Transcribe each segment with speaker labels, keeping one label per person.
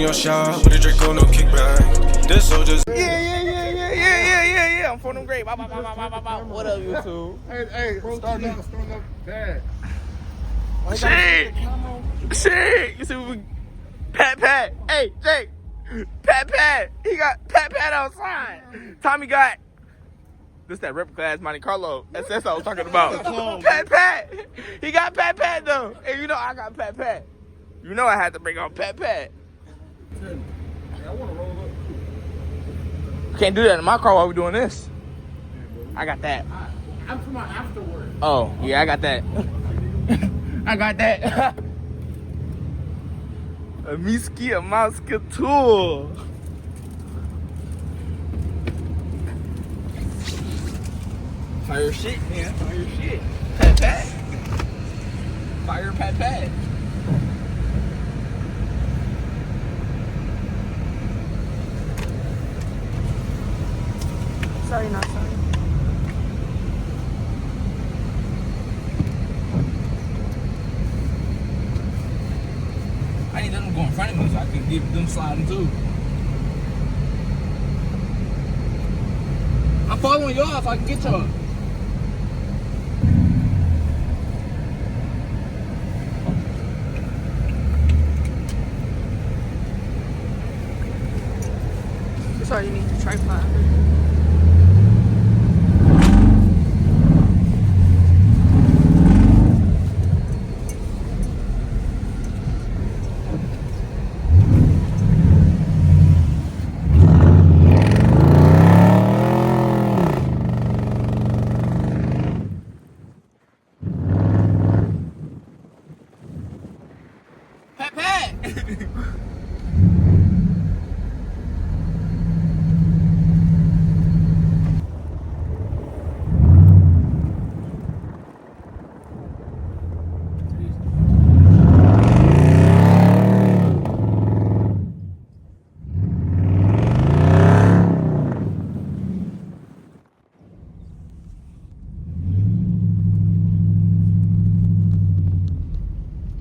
Speaker 1: your shot with a Draco, no kickback. This soldiers.
Speaker 2: Yeah. I'm from them great. What up, YouTube?
Speaker 3: Hey, starting up bad.
Speaker 2: Shit. You see what we... Pat. Hey, Jake. Pat. He got Pat outside. Tommy got... This that rep class Monte Carlo. That's what I was talking about. Pat. He got Pat though. And you know I got Pat. You know I had to bring on Pat.
Speaker 3: I want to roll up.
Speaker 2: Can't do that in my car while we're doing this. I got that.
Speaker 3: I'm for my afterward.
Speaker 2: Oh, yeah, I got that. A miski, a maska tool. Fire shit, man. Fire shit. Pat. Fire Pat.
Speaker 4: Sorry, not sorry.
Speaker 2: I need them to go in front of me so I can give them sliding too. I'm following y'all so I can get y'all.
Speaker 4: Sorry, you need a tripod.
Speaker 2: Pat.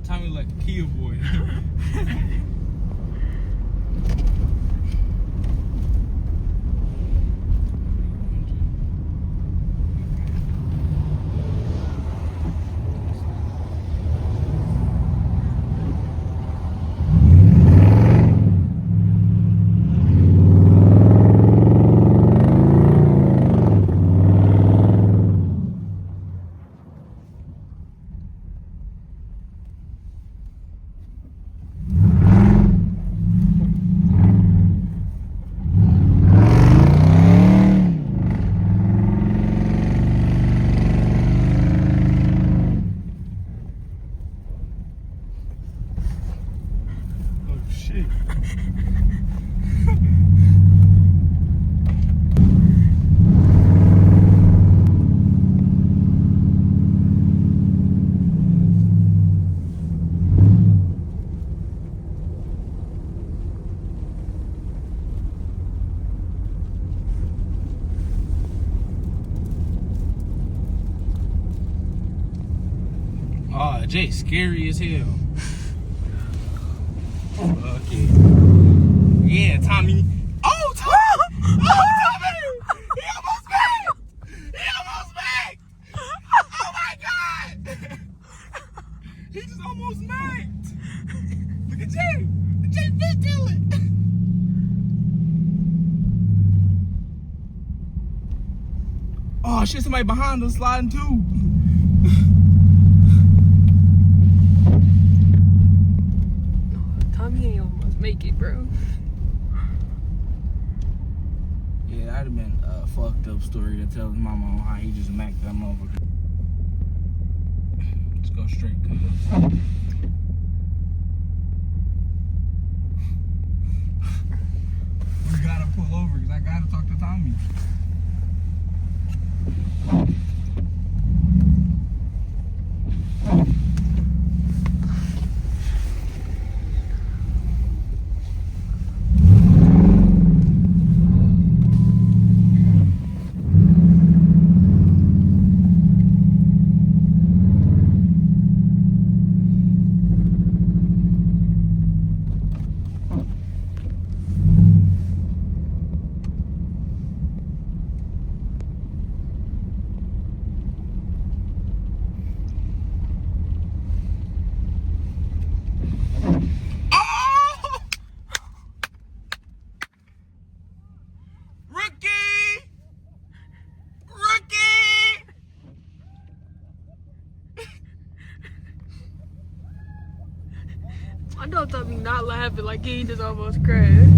Speaker 2: Tommy like a Kia boy. Shit. Oh, Jay, scary as hell. Okay. Yeah, Tommy. Oh, Tommy! Tommy! He almost made! Oh my God! He just almost made! Look at Jay! Jay fit kill it! Oh shit, somebody behind us sliding too.
Speaker 4: Tommy ain't almost make it, bro.
Speaker 2: Yeah, that'd have been a fucked up story to tell his mama on how he just macked that motherfucker. Let's go straight, cuz. We gotta pull over because I gotta talk to Tommy.
Speaker 4: happened. Like he just almost crashed.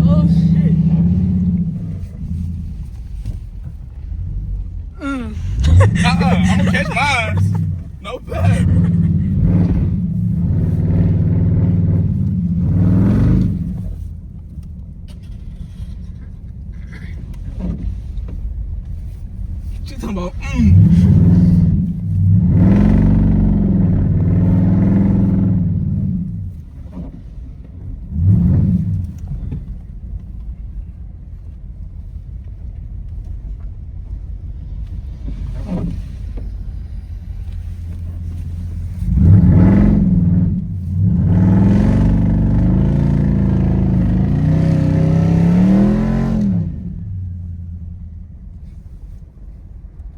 Speaker 4: Oh shit.
Speaker 2: I'm gonna catch mine. No bad. She talking about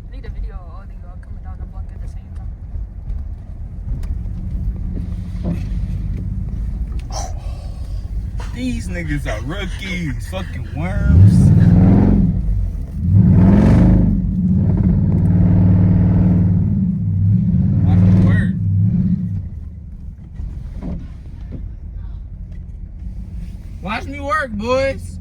Speaker 4: I need a video of all of y'all coming down the block at the same time.
Speaker 2: these niggas are rookies, fucking worms. Watch me work. Watch me work, boys.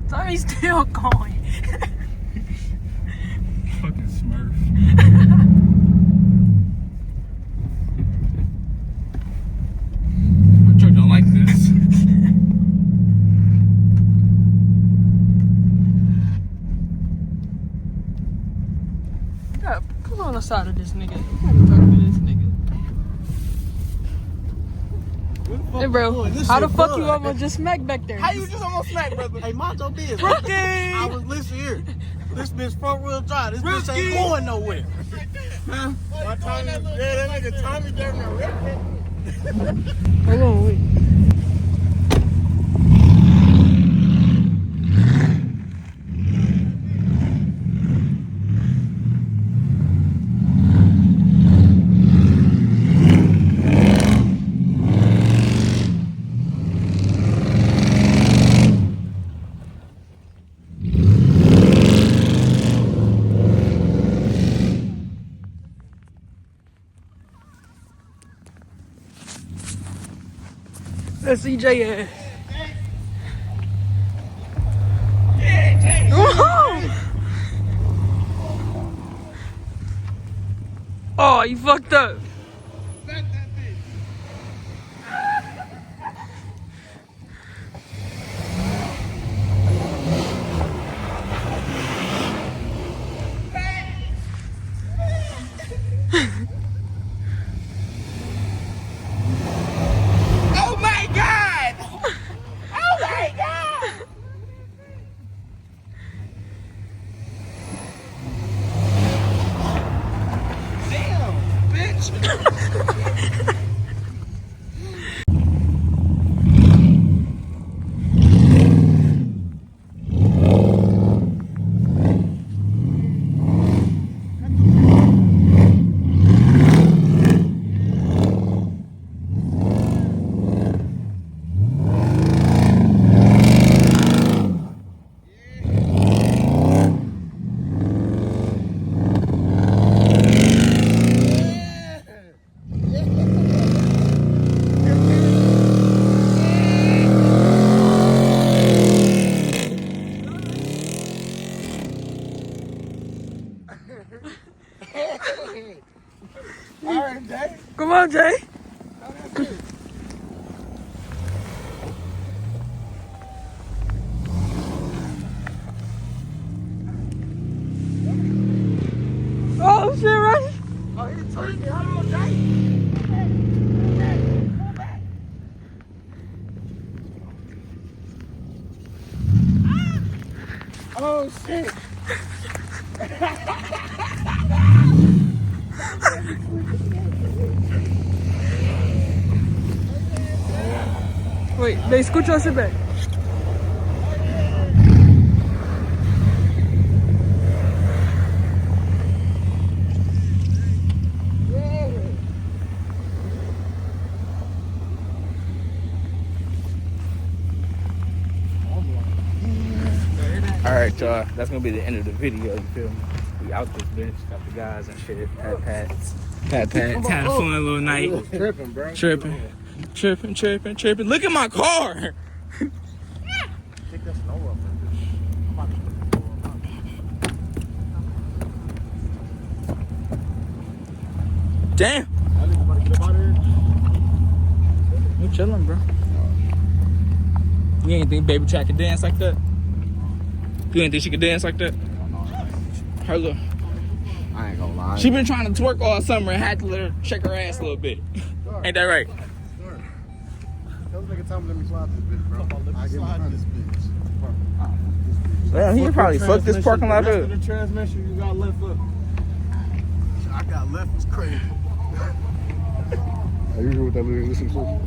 Speaker 4: Tommy's still going.
Speaker 2: Fucking Smurf. My truck don't like this.
Speaker 4: Yeah, pull on the side of this nigga. You gotta talk to this nigga. Hey bro, how the fuck you almost just smacked back there?
Speaker 2: How you just almost smacked, brother?
Speaker 3: Hey, mind your business.
Speaker 2: Rookie!
Speaker 3: I was listening here. This bitch front wheel drive. This bitch ain't going nowhere.
Speaker 2: Huh?
Speaker 3: My Tommy, yeah, that nigga Tommy damn near wrecked it.
Speaker 4: Hold on, wait. That's CJ ass. Oh, you fucked up.
Speaker 2: Oh my god! Oh my god! Damn, bitch! Alright, Jay.
Speaker 4: Come on, Jay. Oh shit, right?
Speaker 3: Oh, he told me, hold on, Jay.
Speaker 2: Oh shit.
Speaker 4: Wait, they escucho ese back.
Speaker 2: Alright, y'all. That's gonna be the end of the video, you feel me? We out this bitch. Got the guys and shit. Pats. Had a fun little night.
Speaker 3: Tripping, bro.
Speaker 2: Tripping. Look at my car.
Speaker 3: Take that snow up,
Speaker 2: Damn.
Speaker 3: I think somebody get up out of here.
Speaker 2: You chilling, bro. You ain't think Baby Track could dance like that? You ain't think she could dance like that? Her little.
Speaker 3: I ain't gonna lie.
Speaker 2: She been trying to twerk all summer and had to let her shake her ass a little bit. Ain't that right?
Speaker 3: Tell the nigga Tommy let me slide this bitch, bro. I get slide this bitch.
Speaker 2: Well, he probably fucked this parking lot up.
Speaker 3: The transmission you got left up. I got left was crazy.
Speaker 5: Are you hear what that lady listen to?